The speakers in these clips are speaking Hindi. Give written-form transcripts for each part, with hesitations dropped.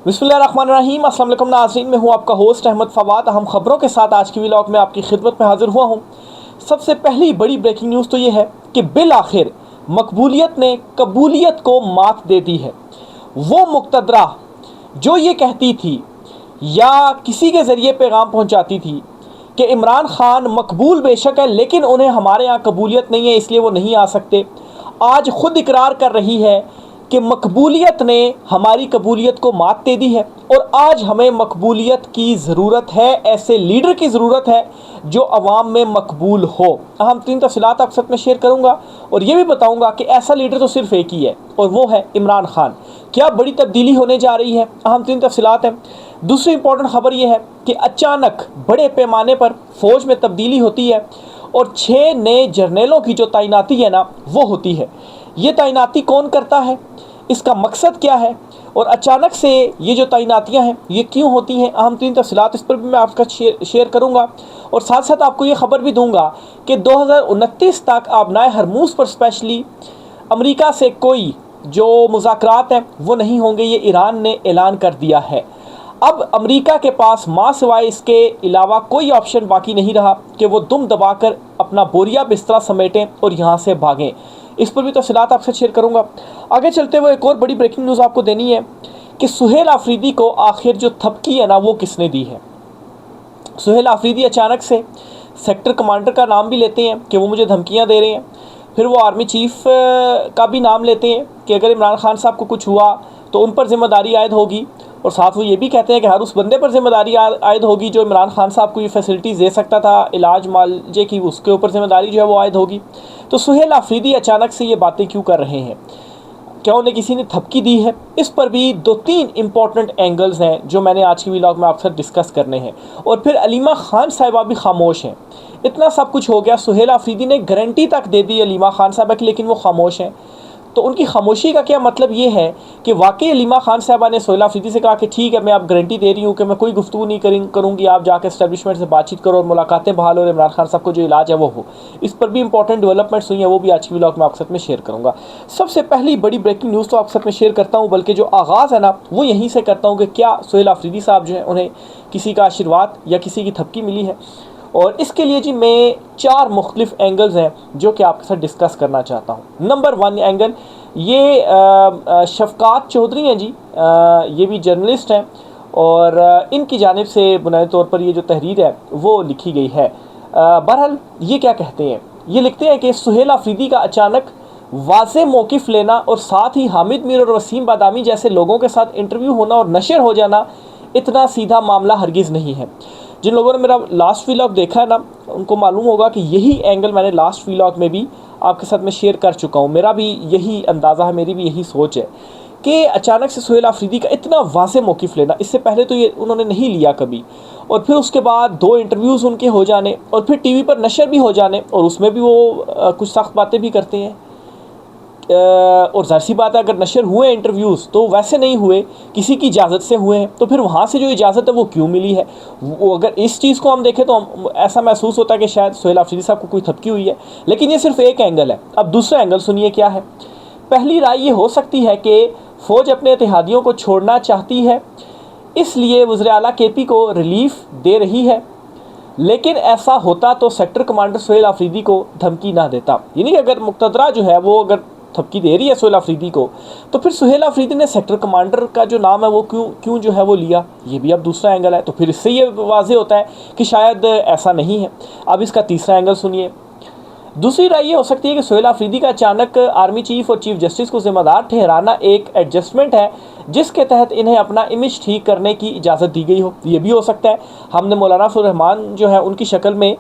बिस्मिल्लाहिर्रहमानिर्रहीम। अस्सलाम वालेकुम नाज़रीन, मैं हूं आपका होस्ट अहमद फवाद। हम खबरों के साथ आज की व्लॉग में आपकी खिदमत में हाजिर हुआ हूं। सबसे पहली बड़ी ब्रेकिंग न्यूज़ तो ये है कि बिल आखिर मकबूलियत ने कबूलियत को मात दे दी है। वो मुक़तदरा जो ये कहती थी या किसी के ज़रिए पैगाम पहुंचाती थी कि इमरान खान मकबूल बेशक है लेकिन उन्हें हमारे यहाँ कबूलियत नहीं है इसलिए वो नहीं आ सकते, आज खुद इकरार कर रही है कि मकबूलियत ने हमारी कबूलियत को मात दे दी है और आज हमें मकबूलियत की ज़रूरत है, ऐसे लीडर की ज़रूरत है जो अवाम में मकबूल हो। अहम तीन तफसीलात आपके साथ में शेयर करूँगा और ये भी बताऊँगा कि ऐसा लीडर तो सिर्फ एक ही है और वो है इमरान खान। क्या बड़ी तब्दीली होने जा रही है, अहम तीन तफसीलात हैं। दूसरी इंपॉर्टेंट खबर यह है कि अचानक बड़े पैमाने पर फ़ौज में तब्दीली होती है और 6 नए जर्नलों की जो तैनाती है ना वो होती है। ये तैनाती कौन करता है, इसका मकसद क्या है और अचानक से ये जो तैनातियाँ हैं ये क्यों होती हैं, अहम तीन तफसीलात इस पर भी मैं आपका शेयर करूँगा। और साथ साथ आपको ये ख़बर भी दूँगा कि 2029 तक आबनाए हरमूज़ पर स्पेशली अमेरिका से कोई जो मुज़ाकरात हैं वो नहीं होंगे, ये ईरान ने ऐलान कर दिया है। अब अमेरिका के पास माँ सिवाय इसके अलावा कोई ऑप्शन बाकी नहीं रहा कि वो दुम दबाकर अपना बोरिया बिस्तरा समेटें और यहाँ से भागें। इस पर भी तफसीलात आपसे शेयर करूँगा। आगे चलते हुए एक और बड़ी ब्रेकिंग न्यूज़ आपको देनी है कि सुहेल आफरीदी को आखिर जो थपकी है ना वो किसने दी है। सुहेल आफरीदी अचानक से सेक्टर कमांडर का नाम भी लेते हैं कि वो मुझे धमकियाँ दे रहे हैं, फिर वो आर्मी चीफ़ का भी नाम लेते हैं कि अगर इमरान खान साहब को कुछ हुआ तो उन पर जिम्मेदारी आयद होगी, और साथ वो ये भी कहते हैं कि हर उस बंदे पर जिम्मेदारी आयद होगी जो इमरान खान साहब को ये फैसिलिटीज़ दे सकता था, इलाज मालजे की, उसके ऊपर जिम्मेदारी जो है वो आयद होगी। तो सुहेल आफरीदी अचानक से ये बातें क्यों कर रहे हैं, क्या उन्हें किसी ने थपकी दी है, इस पर भी 2-3 इंपॉर्टेंट एंगल्स हैं जो मैंने आज की व्लॉग में आपसे डिस्कस करने हैं। और फिर अलीमा खान साहिबा भी खामोश हैं। इतना सब कुछ हो गया, सुहेल आफरीदी ने गारंटी तक दे दी अलीमा खान साहिबा की, लेकिन वो खामोश हैं। तो उनकी खामोशी का क्या मतलब ये है कि वाकई अलीमा खान साहबा ने सुहेल आफरीदी से कहा कि ठीक है मैं आप गारंटी दे रही हूँ कि मैं कोई गुफ्तगू नहीं करूँगी, आप जाकर इस्टेब्लिशमेंट से बातचीत करो और मुलाकातें बहाल और इमरान खान साहब को जो इलाज है वो हो। इस पर भी इंपॉर्टेंट डेवलपमेंट्स हुई हैं, वो भी आज की व्लॉग में आपके साथ में शेयर करूँगा। सबसे पहली बड़ी ब्रेकिंग न्यूज़ तो आपके साथ में शेयर करता हूँ, बल्कि जो आगाज़ है ना वो यहीं से करता हूँ कि क्या सुहेल आफरीदी साहब जो है उन्हें किसी का आशीर्वाद या किसी की थपकी मिली है। और इसके लिए जी मैं 4 मुख्तलिफ एंगल्स हैं जो कि आपके साथ डिस्कस करना चाहता हूँ। नंबर 1 एंगल, ये शफ़क़ात चौधरी हैं जी, ये भी जर्नलिस्ट हैं और इनकी जानिब से बुनियादी तौर पर ये जो तहरीर है वो लिखी गई है। बहरहाल ये क्या कहते हैं, ये लिखते हैं कि सुहेल आफरीदी का अचानक वाज़े मौक़िफ़ लेना और साथ ही हामिद मीर और वसीम बादामी जैसे लोगों के साथ इंटरव्यू होना और नशर हो जाना इतना सीधा मामला हरगिज़ नहीं है। जिन लोगों ने मेरा लास्ट व्लॉग देखा है ना उनको मालूम होगा कि यही एंगल मैंने लास्ट व्लॉग में भी आपके साथ में शेयर कर चुका हूँ। मेरा भी यही अंदाज़ा है, मेरी भी यही सोच है कि अचानक से सुहेल आफरीदी का इतना वाज़े मौक़िफ़ लेना, इससे पहले तो ये उन्होंने नहीं लिया कभी, और फिर उसके बाद 2 इंटरव्यूज़ उनके हो जाने और फिर टीवी पर नशर भी हो जाने और उसमें भी वो कुछ सख्त बातें भी करते हैं। और ज़ाहिर सी बात है अगर नशर हुए इंटरव्यूज़ तो वैसे नहीं हुए, किसी की इजाज़त से हुए हैं, तो फिर वहाँ से जो इजाज़त है वो क्यों मिली है। वो अगर इस चीज़ को हम देखें तो ऐसा महसूस होता है कि शायद सुहेल आफरीदी साहब को कोई थपकी हुई है, लेकिन ये सिर्फ एक एंगल है। अब दूसरा एंगल सुनिए क्या है। पहली राय ये हो सकती है कि फ़ौज अपने इत्तेहादियों को छोड़ना चाहती है, इसलिए वज़ीर आला KP को रिलीफ दे रही है, लेकिन ऐसा होता तो सेक्टर कमांडर सुहेल आफरीदी को धमकी ना देता। यानी कि अगर मुक़तदरा जो है वो अगर थपकी दे रही है सुहेल आफरीदी को, तो फिर सुहेल आफरीदी ने सेक्टर कमांडर का जो नाम है वो क्यों जो है वो लिया, ये भी अब दूसरा एंगल है। तो फिर इससे ये वाज़ेह होता है कि शायद ऐसा नहीं है। अब इसका तीसरा एंगल सुनिए। दूसरी राय ये हो सकती है कि सुहेल आफरीदी का अचानक आर्मी चीफ और चीफ जस्टिस को जिम्मेदार ठहराना एक एडजस्टमेंट है जिसके तहत इन्हें अपना इमेज ठीक करने की इजाज़त दी गई हो। ये भी हो सकता है। हमने मौलाना फजल रहमान जो है उनकी शक्ल में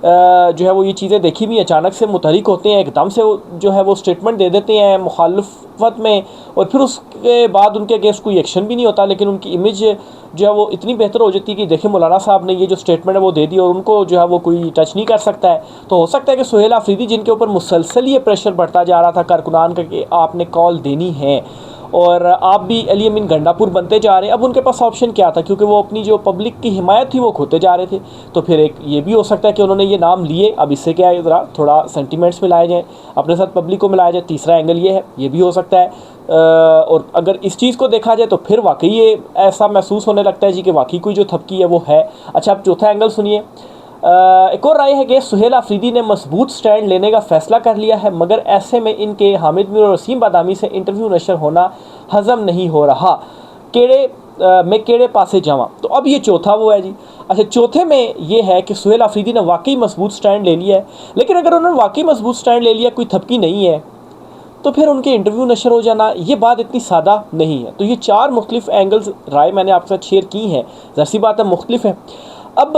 जो है वो ये चीज़ें देखी भी, अचानक से मुतहरिक होते हैं, एकदम से जो है वो स्टेटमेंट दे देते हैं मुखालफत में, और फिर उसके बाद उनके अगेंस्ट कोई एक्शन भी नहीं होता, लेकिन उनकी इमेज जो है वो इतनी बेहतर हो जाती है कि देखिए मौलाना साहब ने ये जो स्टेटमेंट है वो दे दी और उनको जो है वो कोई टच नहीं कर सकता है। तो हो सकता है कि सुहेल आफरीदी जिनके ऊपर मुसलसल ये प्रेशर बढ़ता जा रहा था कारकुनान का कि आपने कॉल देनी है, और आप भी अली अमीन गंडापुर बनते जा रहे हैं। अब उनके पास ऑप्शन क्या था, क्योंकि वो अपनी जो पब्लिक की हिमायत थी वो खोते जा रहे थे। तो फिर एक ये भी हो सकता है कि उन्होंने ये नाम लिए, अब इससे क्या है, ज़रा थोड़ा सेंटिमेंट्स मिलाए जाएँ, अपने साथ पब्लिक को मिलाया जाए। तीसरा एंगल ये है, ये भी हो सकता है। और अगर इस चीज़ को देखा जाए तो फिर वाकई ये ऐसा महसूस होने लगता है जी कि वाकई कोई जो थपकी है वो है। अच्छा, अब चौथा एंगल सुनिए। एक और राय है कि सुहेल अफरीदी ने मजबूत स्टैंड लेने का फैसला कर लिया है, मगर ऐसे में इनके हामिद मीर और वसीम बादामी से इंटरव्यू नशर होना हजम नहीं हो रहा। मैं केड़े पासे जावा। तो अब ये चौथा वो है जी। अच्छा, चौथे में ये है कि सुहेल अफरीदी ने वाकई मजबूत स्टैंड ले लिया है, लेकिन अगर उन्होंने वाकई मजबूत स्टैंड ले लिया, कोई थपकी नहीं है, तो फिर उनके इंटरव्यू नशर हो जाना ये बात इतनी सादा नहीं है। तो ये चार मुख्तलिफ एंगल्स राय मैंने आपके साथ शेयर की हैं, ज़ाहिर सी बात है मुख्तलिफ है। अब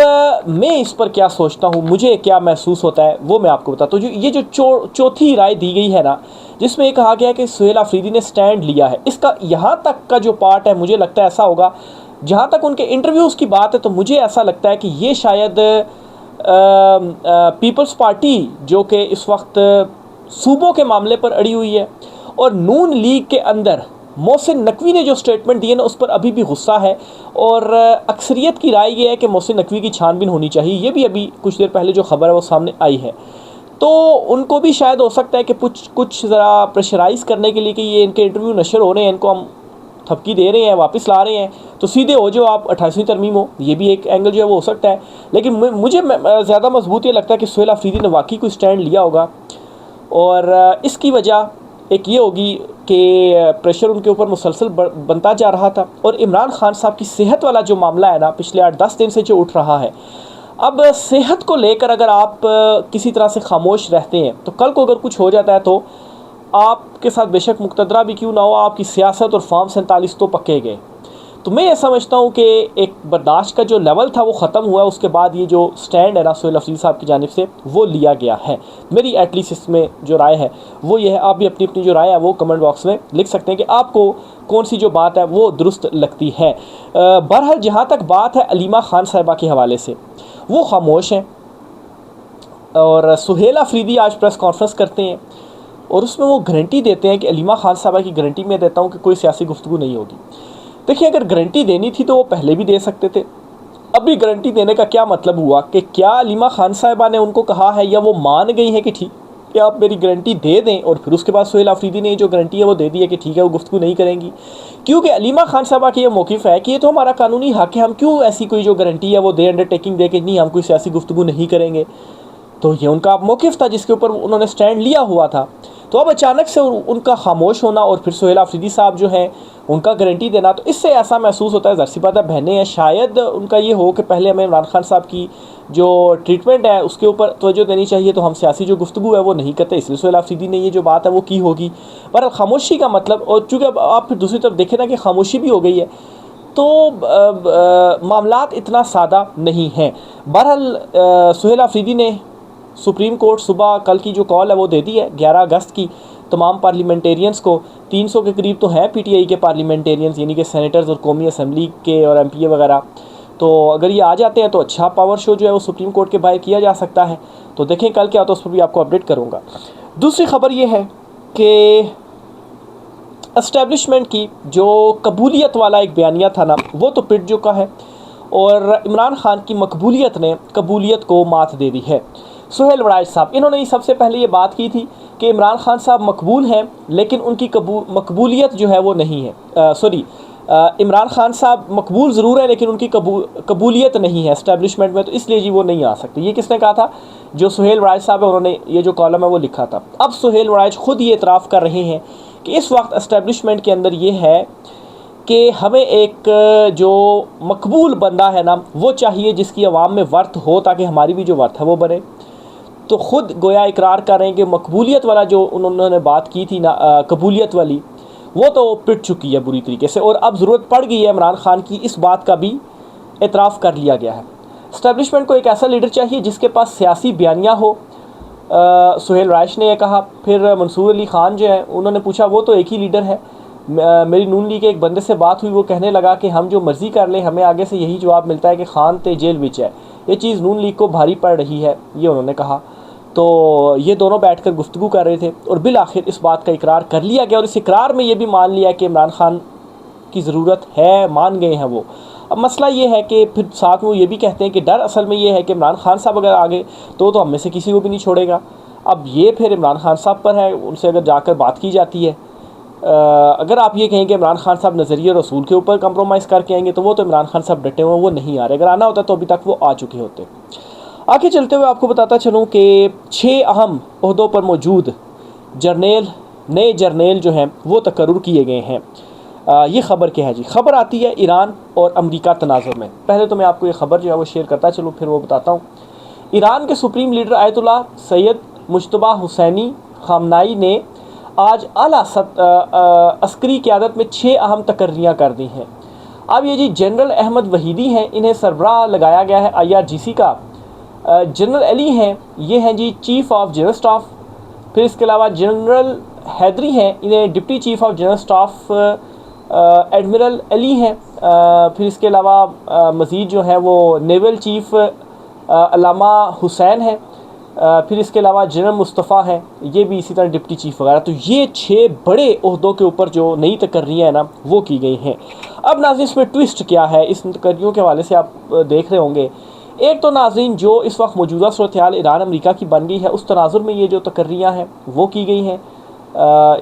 मैं इस पर क्या सोचता हूँ, मुझे क्या महसूस होता है, वो मैं आपको बताता हूँ। जो ये जो चौथी राय दी गई है ना, जिसमें ये कहा गया है कि सुहेल अफरीदी ने स्टैंड लिया है, इसका यहाँ तक का जो पार्ट है, मुझे लगता है ऐसा होगा, जहाँ तक उनके इंटरव्यूज़ की बात है, तो मुझे ऐसा लगता है कि ये शायद पीपल्स पार्टी जो कि इस वक्त सूबों के मामले पर अड़ी हुई है, और नून लीग के अंदर मोहसिन नकवी ने जो स्टेटमेंट दिए ना, उस पर अभी भी गुस्सा है। और अक्सरियत की राय ये है कि मोहसिन नकवी की छानबीन होनी चाहिए। ये भी अभी कुछ देर पहले जो खबर है वो सामने आई है। तो उनको भी शायद हो सकता है कि कुछ ज़रा प्रेशराइज़ करने के लिए कि ये इनके इंटरव्यू नशर हो रहे हैं, इनको हम थपकी दे रहे हैं, वापस ला रहे हैं, तो सीधे हो जो आप 28वीं तरमीम हो। ये भी एक एंगल जो है वो हो सकता है। लेकिन मुझे ज़्यादा मजबूत ये लगता है कि सुहेल अफरीदी ने वाकई कोई स्टैंड लिया होगा, और इसकी वजह एक ये होगी कि प्रेशर उनके ऊपर मुसलसल बनता जा रहा था। और इमरान खान साहब की सेहत वाला जो मामला है ना, पिछले 8-10 दिन से जो उठ रहा है, अब सेहत को लेकर अगर आप किसी तरह से खामोश रहते हैं, तो कल को अगर कुछ हो जाता है तो आपके साथ बेशक मुक़तदरा भी क्यों ना हो, आपकी सियासत और फॉर्म 47 तो पक्के गए। तो मैं ये समझता हूँ कि एक बर्दाश्त का जो लेवल था वो ख़त्म हुआ है। उसके बाद ये जो स्टैंड है ना सुहेल अफरीदी साहब की जानिब से वो लिया गया है। मेरी एटलीस्ट इसमें जो राय है वो ये है। आप भी अपनी अपनी जो राय है वो कमेंट बॉक्स में लिख सकते हैं कि आपको कौन सी जो बात है वो दुरुस्त लगती है। बहरहाल जहाँ तक बात है अलीमा खान साहिबा के हवाले से, वो खामोश हैं, और सुहेल अफरीदी आज प्रेस कॉन्फ्रेंस करते हैं और उसमें वो गारंटी देते हैं कि अलीमा खान साहिबा की गारंटी मैं देता हूँ कि कोई सियासी गुफ्तगू नहीं होगी। देखिए, अगर गारंटी देनी थी तो वो पहले भी दे सकते थे। अब भी गारंटी देने का क्या मतलब हुआ कि क्या अलीमा खान साहिबा ने उनको कहा है या वो मान गई हैं कि ठीक कि आप मेरी गारंटी दे दें, और फिर उसके बाद सुहेल अफरीदी ने जो गारंटी है वो दे दी है कि ठीक है वो गुफ्तगू नहीं करेंगी। क्योंकि अलीमा खान साहिबा की ये मौक़िफ़ है कि ये तो हमारा कानूनी हक़ है, हम क्यों ऐसी कोई जो गारंटी है वो दे, अंडरटेकिंग दे के नहीं हम कोई सियासी गुफ्तगू नहीं करेंगे। तो ये उनका मौक़िफ़ था जिसके ऊपर उन्होंने स्टैंड लिया हुआ था। तो अब अचानक से उनका खामोश होना और फिर सुहेल अफरीदी साहब जो हैं उनका गारंटी देना, तो इससे ऐसा महसूस होता है, ज़ाहिर सी बात है बहनें हैं, शायद उनका ये हो कि पहले हमें इमरान खान साहब की जो ट्रीटमेंट है उसके ऊपर तवज्जो देनी चाहिए, तो हम सियासी जो गुफ्तगू है वो नहीं करते, इसलिए सुहेल अफरीदी ने ये जो बात है वो की होगी। पर खामोशी का मतलब, और चूँकि अब आप फिर दूसरी तरफ देखें ना कि खामोशी भी हो गई है, तो मामलात इतना सादा नहीं हैं। बहरहाल सुहेल अफरीदी ने सुप्रीम कोर्ट सुबह कल की जो कॉल है वो दे दी है 11 अगस्त की तमाम पार्लियामेंटेरियंस को। 300 के करीब तो हैं पीटीआई के पार्लियामेंटेरियंस, यानी कि सेनेटर्स और कौमी असम्बली के और एमपीए वगैरह। तो अगर ये आ जाते हैं तो अच्छा पावर शो जो है वो सुप्रीम कोर्ट के बाहर किया जा सकता है। तो देखें कल क्या होता है, उस पर भी आपको अपडेट करूँगा। दूसरी खबर ये है कि एस्टेब्लिशमेंट की जो कबूलियत वाला एक बयानिया था ना, वो तो पिट चुका है, और इमरान खान की मकबूलियत ने कबूलियत को मात दे दी है। सुहेल वड़ाइच साहब, इन्होंने सबसे पहले ये बात की थी कि इमरान खान साहब मकबूल हैं, लेकिन उनकी मकबूलियत जो है वो नहीं है। इमरान खान साहब मकबूल ज़रूर है लेकिन उनकी कबूलियत नहीं है एस्टेब्लिशमेंट में, तो इसलिए जी वो नहीं आ सकते। ये किसने कहा था? जो सुहेल वड़ाइच साहब है, उन्होंने ये जो कॉलम है वो लिखा था। अब सुहेल वड़ाइच ख़ुद ये इतराफ़ कर रहे हैं कि इस वक्त एस्टेब्लिशमेंट के अंदर ये है कि हमें एक जो मकबूल बंदा है ना वो चाहिए जिसकी आवाम में वर्थ हो, ताकि हमारी भी जो वर्थ है वो बने। तो ख़ुद गोया इकरार कर रहे हैं कि मकबूलियत वाला जो उन्होंने बात की थी ना, कबूलियत वाली, वो तो पिट चुकी है बुरी तरीके से, और अब ज़रूरत पड़ गई है इमरान खान की, इस बात का भी एतराफ़ कर लिया गया है। इस्टेब्लिशमेंट को एक ऐसा लीडर चाहिए जिसके पास सियासी बयानिया हो। सुहेल वड़ाइच ने यह कहा। फिर मंसूर अली ख़ान जो है उन्होंने पूछा, वो तो एक ही लीडर है। मेरी नून लीग के एक बंदे से बात हुई, वो कहने लगा कि हम जो मर्ज़ी कर लें, हमें आगे से यही जवाब मिलता है कि खान ते जेल विच है। ये चीज़ नून लीग को भारी पड़ रही है, ये उन्होंने कहा। तो ये दोनों बैठकर गुफ्तगू कर रहे थे और बिल आखिर इस बात का इकरार कर लिया गया और इस इकरार में ये भी मान लिया कि इमरान खान की ज़रूरत है, मान गए हैं वो। अब मसला ये है कि फिर साथ में वो ये भी कहते हैं कि डर असल में ये है कि इमरान खान साहब अगर आगे तो हम में से किसी को भी नहीं छोड़ेगा। अब ये फिर इमरान खान साहब पर है, उनसे अगर जाकर बात की जाती है। अगर आप ये कहें कि इमरान खान साहब नज़रिए रसूल के ऊपर कंप्रोमाइज़ करके आएंगे तो वो तो इमरान खान साहब डटे हुए, वो नहीं आ रहे। अगर आना होता तो अभी तक वो आ चुके होते। आगे चलते हुए आपको बताता चलूँ कि 6 अहम ओहदों पर मौजूद नए जर्नेल जो हैं वो तकर्रुर किए गए हैं। ये ख़बर क्या है जी? ख़बर आती है ईरान और अमेरिका तनाज़ुर में। पहले तो मैं आपको ये ख़बर जो है वो शेयर करता चलूँ, फिर वो बताता हूँ। ईरान के supreme leader Ayatollah Syed Mojtaba Hosseini Khamenei ने आज आला अस्करी क़यादत में 6 अहम तकर्रियाँ कर दी हैं। अब ये जी जनरल अहमद वहीदी हैं, इन्हें सरबराह लगाया गया है IRGC का। जनरल अली हैं, ये हैं जी चीफ़ ऑफ जनरल स्टाफ। फिर इसके अलावा जनरल हैदरी हैं, इन्हें deputy chief of general staff admiral Ali हैं। फिर इसके अलावा मज़ीद जो है वो नेवल चीफ़ अलामा हुसैन हैं। फिर इसके अलावा जनरल मुस्तफ़ा हैं, ये भी इसी तरह डिप्टी चीफ़ वगैरह। तो ये 6 बड़े ओहदों के ऊपर जो नई तकर्रियाँ हैं ना वो की गई हैं। अब नाज़रीन इसमें ट्विस्ट क्या है, इस तकर्रियों के हवाले से आप देख रहे होंगे। एक तो नाज़रीन जो इस वक्त मौजूदा सूरत हाल ईरान अमेरिका की बन गई है, उस तनाजुर में ये जो तकर्रियाँ हैं वो की गई हैं।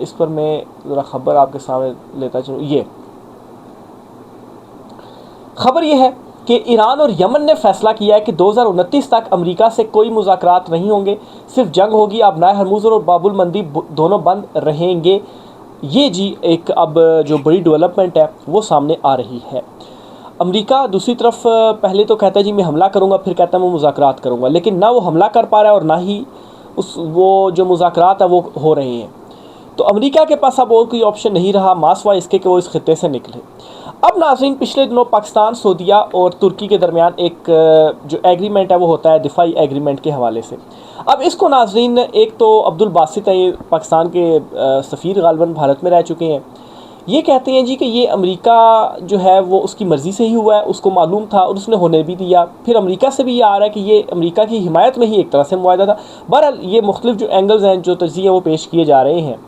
इस पर मैं ज़रा ख़बर आपके सामने लेता चलूँ। ये ख़बर ये है कि ईरान और यमन ने फ़ैसला किया है कि 2029 तक अमेरिका से कोई मुज़ाकरात नहीं होंगे, सिर्फ जंग होगी। अब नाए हरमुज़ और बाबुल मंदीब दोनों बंद रहेंगे। ये जी एक अब जो बड़ी डेवलपमेंट है वो सामने आ रही है। अमेरिका दूसरी तरफ पहले तो कहता है जी मैं हमला करूँगा, फिर कहता है मैं मुज़ाकरात करूँगा, लेकिन ना वो हमला कर पा रहा है और ना ही वो जो मुज़ाकरात है वो हो रहे हैं। तो अमेरिका के पास अब और कोई ऑप्शन नहीं रहा मासवा इसके कि वो इस खित्ते से निकले। अब नाज़रीन पिछले दिनों पाकिस्तान, सऊदीया और तुर्की के दरमियान एक जो एग्रीमेंट है वो होता है दिफाई एग्रीमेंट के हवाले से। अब इसको नाज़रीन एक तो अब्दुल बासित हैं, ये पाकिस्तान के सफ़ीर गालिबन भारत में रह चुके हैं, ये कहते हैं जी कि ये अमेरिका जो है वो उसकी मर्ज़ी से ही हुआ है, उसको मालूम था और उसने होने भी दिया। फिर अमेरिका से भी ये आ रहा है कि ये अमेरिका की हिमायत में ही एक तरह से मुआहदा था। बहरहाल ये मुख्तलिफ जो एंगल्स हैं, जो तज्ज़िये वो पेश किए जा रहे हैं।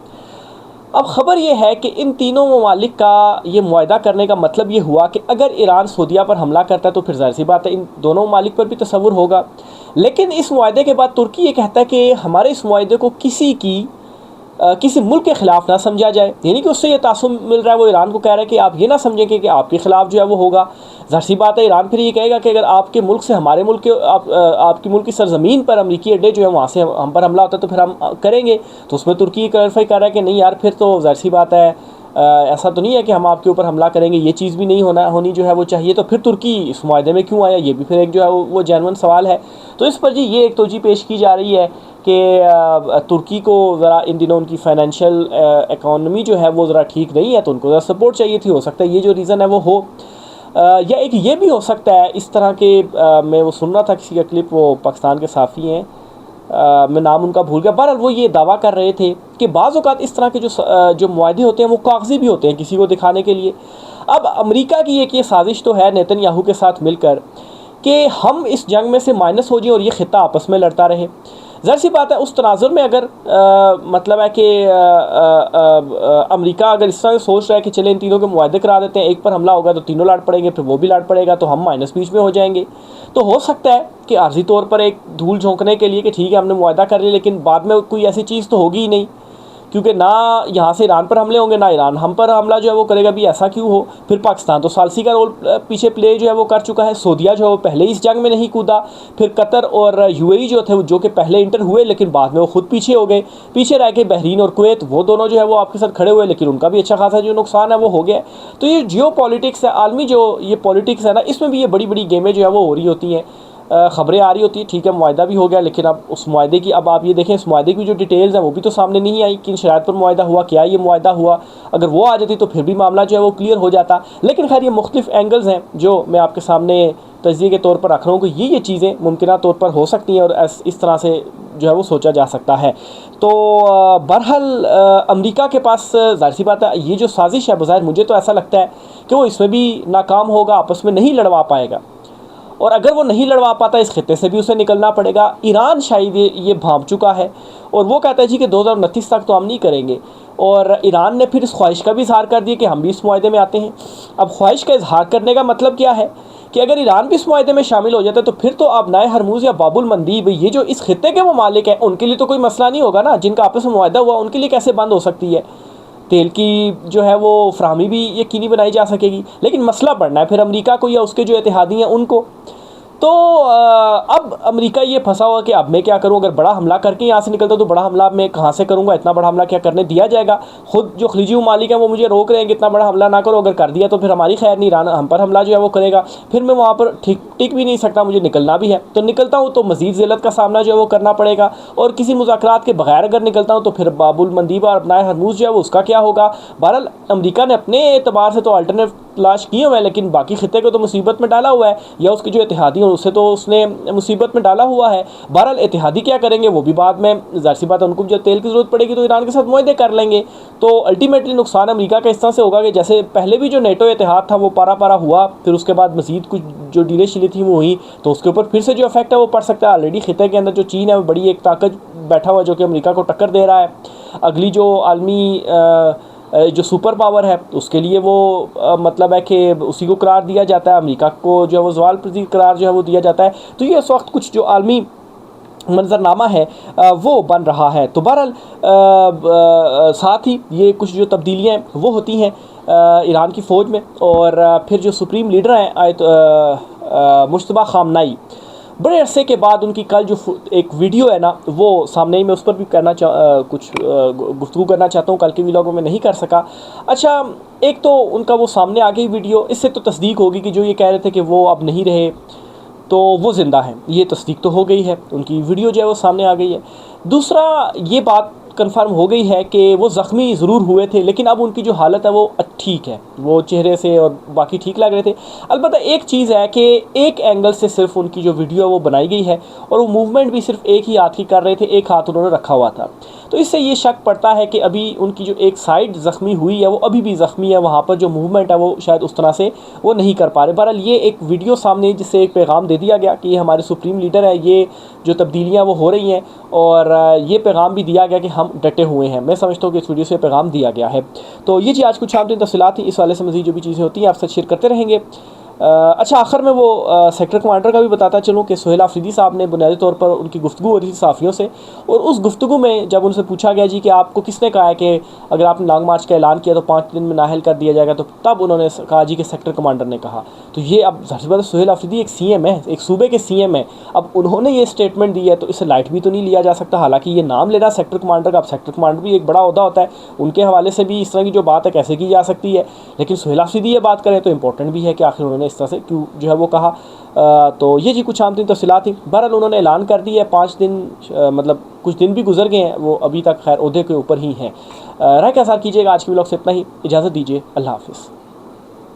अब ख़बर यह है कि इन तीनों ममालिक का ये मुआहदा करने का मतलब ये हुआ कि अगर ईरान सऊदीया पर हमला करता है तो फिर ज़ाहिर सी बात है इन दोनों ममालिक पर भी तसव्वुर होगा। लेकिन इस मुआहदे के बाद तुर्की ये कहता है कि हमारे इस मुआहदे को किसी मुल्क के ख़िलाफ़ ना समझा जाए, यानी कि उससे ये तासुब मिल रहा है। वो ईरान को कह रहा है कि आप ये ना समझें कि आपके ख़िलाफ़ जो है वो होगा। ज़ाहिर सी बात है ईरान फिर ये कहेगा कि अगर आपके मुल्क से हमारे मुल्क के आपकी मुल्क की सरज़मीन पर अमरीकी अड्डे जो है वहाँ से हम पर हमला होता है तो फिर हम करेंगे। तो उसमें तुर्की क्लैरिफाई कर रहा है कि नहीं यार, फिर तो ज़ाहिर सी बात है ऐसा तो नहीं है कि हम आपके ऊपर हमला करेंगे, ये चीज़ भी नहीं होनी जो है वो चाहिए। तो फिर तुर्की इस मुआहदे में क्यों आया, ये भी फिर एक जो है वो जेन्युइन सवाल है। तो इस पर जी ये एक तोजी पेश की जा रही है कि तुर्की को ज़रा इन दिनों उनकी फ़ाइनेंशियल इकॉनमी जो है वो ज़रा ठीक नहीं है, तो उनको ज़रा सपोर्ट चाहिए थी। हो सकता है ये जो रीज़न है वो हो, या एक ये भी हो सकता है इस तरह के मैं वो सुन रहा था किसी का क्लिप, वो पाकिस्तान के साफ़ी हैं, मैं नाम उनका भूल गया। बहरहाल वो ये दावा कर रहे थे कि बाज़ औक़ात इस तरह के जो मुआहदे होते हैं वो कागज़ी भी होते हैं किसी को दिखाने के लिए। अब अमेरिका की एक ये साजिश तो है नेतन्याहू के साथ मिलकर कि हम इस जंग में से माइनस हो जाए और ये ख़ित्ता आपस में लड़ता रहे। ज़ाहिर सी बात है उस तनाज़ुर में अगर मतलब है कि अमेरिका अगर इस तरह सोच रहा है कि चले इन तीनों के मुआहदे करा देते हैं, एक पर हमला होगा तो तीनों लड़ पड़ेंगे, फिर वो भी लड़ पड़ेगा, तो हम माइनस बीच में हो जाएंगे। तो हो सकता है कि आर्जी तौर पर एक धूल झोंकने के लिए कि ठीक है हमने मुआहदा कर लिया, लेकिन बाद में कोई ऐसी चीज़ तो होगी ही नहीं, क्योंकि ना यहाँ से ईरान पर हमले होंगे ना ईरान हम पर हमला जो है वो करेगा। भी ऐसा क्यों हो? फिर पाकिस्तान तो सालसी का रोल पीछे प्ले जो है वो कर चुका है। सऊदीया जो है वो पहले इस जंग में नहीं कूदा। फिर कतर और UAE जो थे जो कि पहले इंटर हुए लेकिन बाद में वो खुद पीछे हो गए, पीछे रह के बहरीन और कुवैत, वो दोनों जो है वो आपके साथ खड़े हुए, लेकिन उनका भी अच्छा खासा जो नुकसान है वो हो गया। तो ये जियो पॉलिटिक्स है, आलमी जो ये पॉलिटिक्स है ना, इसमें भी ये बड़ी बड़ी गेमें जो है वो हो रही होती हैं, ख़बरें आ रही होती है। ठीक है मुआहदा भी हो गया, लेकिन अब उस मुआहदे की अब आप ये देखें इस मुआहदे की जो डिटेल्स हैं वो भी तो सामने नहीं आई, किन शराइत पर मुआहदा हुआ, क्या ये मुआहदा हुआ। अगर वो आ जाती तो फिर भी मामला जो है वो क्लियर हो जाता। लेकिन खैर ये मुख्तलिफ एंगल्स हैं जो मैं आपके सामने तज्ज़िये के तौर पर रख रहा हूँ कि ये चीज़ें मुमकिन तौर पर हो सकती हैं और इस तरह से जो है वो सोचा जा सकता है। तो बहरहाल अमेरिका के पास ज़ाहिर सी बात है ये जो साजिश है, बज़ाहिर मुझे तो ऐसा लगता है कि वो इसमें भी नाकाम होगा, आपस में नहीं लड़वा पाएगा। और अगर वो नहीं लड़वा पाता इस खित्ते से भी उसे निकलना पड़ेगा। ईरान शायद ये भांप चुका है और वो कहता है जी कि 2029 तक तो हम नहीं करेंगे, और ईरान ने फिर इस ख्वाहिश का भी इजहार कर दिया कि हम भी इस मुआहदे में आते हैं। अब ख्वाहिश का इजहार करने का मतलब क्या है कि अगर ईरान भी इस मुआहदे में शामिल हो जाता है तो फिर तो अब नए हरमूज़ या बाबुल मंदीब, ये जो इस खित्ते के ममालिक हैं, उनके लिए तो कोई मसला नहीं होगा ना। जिनका आपस में मुआहदा हुआ उनके लिए कैसे बंद हो सकती है तेल की जो है वो फ्राहमी भी यकीनी बनाई जा सकेगी। लेकिन मसला पड़ना है फिर अमेरिका को या उसके जो इत्तेहादी हैं उनको। तो अब अमेरिका ये फंसा हुआ कि अब मैं क्या करूं, अगर बड़ा हमला करके यहाँ से निकलता तो बड़ा हमला मैं कहाँ से करूंगा, इतना बड़ा हमला क्या करने दिया जाएगा। खुद जो खलीजी ममालिक हैं वो मुझे रोक रहे हैं कि इतना बड़ा हमला ना करो, अगर कर दिया तो फिर हमारी खैर नहीं, ईरान हम पर हमला जो है वो करेगा, फिर मैं वहाँ पर टिक भी नहीं सकता, मुझे निकलना भी है। तो निकलता हूँ तो मज़ीद ज़िल्लत का सामना जो है वो करना पड़ेगा, और किसी मुज़ाकरात के बगैर अगर निकलता हूँ तो फिर बाबुल मंदीब और अपना हरमूज़ जो है वो उसका क्या होगा। बहरहाल अमेरिका ने अपने एतबार से तो अल्टरनेट तलाश किए हुए हैं, लेकिन बाकी खित्ते को तो मुसीबत में डाला हुआ है, या उसके जो इत्तेहादी हैं उससे तो उसने मुसीबत में डाला हुआ है। बहरहाल इत्तेहादी क्या करेंगे वो भी बाद में, ज़ाहिर सी बात है उनको जब तेल की ज़रूरत पड़ेगी तो ईरान के साथ मुआहदे कर लेंगे। तो अल्टीमेटली नुकसान अमेरिका का इस तरह से होगा कि जैसे पहले भी जो नेटो इत्तेहाद था वो पारा पारा हुआ, फिर उसके बाद मज़ीद कुछ जो डीले शिले थी वो हुई, तो उसके ऊपर फिर से जो इफेक्ट है वो पड़ सकता है। ऑलरेडी खित्ते के अंदर जो चीन है वो बड़ी एक ताकत बैठा हुआ जो कि अमेरिका को टक्कर दे रहा है। अगली जो आलमी जो सुपर पावर है उसके लिए वो मतलब है कि उसी को करार दिया जाता है, अमेरिका को जो है वो ज़वाल प्रतीक करार जो है वो दिया जाता है। तो ये इस वक्त कुछ जो आलमी मंजरनामा है वो बन रहा है। तो बहरहाल साथ ही ये कुछ जो तब्दीलियाँ वो होती हैं ईरान की फ़ौज में, और फिर जो सुप्रीम लीडर हैं मुश्तबा खामनाई, बड़े अरसे के बाद उनकी कल जो एक वीडियो है ना वो सामने ही, मैं उस पर भी करना कुछ गुफ्तगू करना चाहता हूँ, कल के व्लॉग में मैं नहीं कर सका। अच्छा, एक तो उनका वो सामने आ गई वीडियो, इससे तो तस्दीक होगी कि जो ये कह रहे थे कि वो अब नहीं रहे तो वो ज़िंदा है, ये तस्दीक तो हो गई है, उनकी वीडियो जो है वो सामने आ गई है। दूसरा ये बात कंफर्म हो गई है कि वो ज़ख्मी ज़रूर हुए थे, लेकिन अब उनकी जो हालत है वो ठीक है, वो चेहरे से और बाकी ठीक लग रहे थे। अलबत्ता एक चीज़ है कि एक एंगल से सिर्फ उनकी जो वीडियो है वो बनाई गई है, और वो मूवमेंट भी सिर्फ एक ही हाथ की कर रहे थे, एक हाथ उन्होंने रखा हुआ था। तो इससे ये शक पड़ता है कि अभी उनकी जो एक साइड ज़ख्मी हुई है वो अभी भी ज़ख्मी है, वहाँ पर जो मूवमेंट है वो शायद उस तरह से वो नहीं कर पा रहे। बहरहाल ये एक वीडियो सामने जिससे एक पैगाम दे दिया गया कि ये हमारे सुप्रीम लीडर है, ये जो तब्दीलियाँ वो हो रही हैं, और ये पैगाम भी दिया गया कि हम डटे हुए हैं। मैं समझता हूँ कि इस वीडियो से पैगाम दिया गया है। तो ये जी आज कुछ आम तफसीलात थी, इस वाले से मज़ीद जो भी चीज़ें होती हैं आपसे शेयर करते रहेंगे। अच्छा, आखिर में वो सेक्टर कमांडर का भी बताता चलूँ कि सुहेल आफरीदी साहब ने बुनियादी तौर पर उनकी गुफ्तगू हो रही थी साफ़ियों से, और उस गुफ्तगू में जब उनसे पूछा गया जी कि आपको किसने कहा है कि अगर आपने लॉन्ग मार्च का ऐलान किया तो 5 दिन में नाहल कर दिया जाएगा, तो तब उन्होंने कहा जी कि सेक्टर कमांडर ने कहा। तो ये अब ज़ाहिर बात है सुहेल आफरीदी एक CM है, एक सूबे के CM है, अब उन्होंने ये स्टेटमेंट दी है तो इसे लाइट भी तो नहीं लिया जा सकता। हालांकि ये नाम लेना सेक्टर कमांडर का, अब सेक्टर कमांडर भी एक बड़ा ओहदा होता है, उनके हवाले से भी इस तरह की जो बात है कैसे की जा सकती है, लेकिन सुहेल आफरीदी ये बात करें तो इंपॉर्टेंट भी है कि आखिर उन्होंने इस तरह से क्यों जो है वो कहा। तो ये जी कुछ आम तीन तफसीलात थी। बहरहाल उन्होंने ऐलान कर दिया है 5 दिन, मतलब कुछ दिन भी गुजर गए हैं, वो अभी तक खैर ओहदे के ऊपर ही हैं। राय का साथ कीजिएगा। आज की व्लॉग से इतना ही, इजाज़त दीजिए, अल्लाह हाफ़िज़।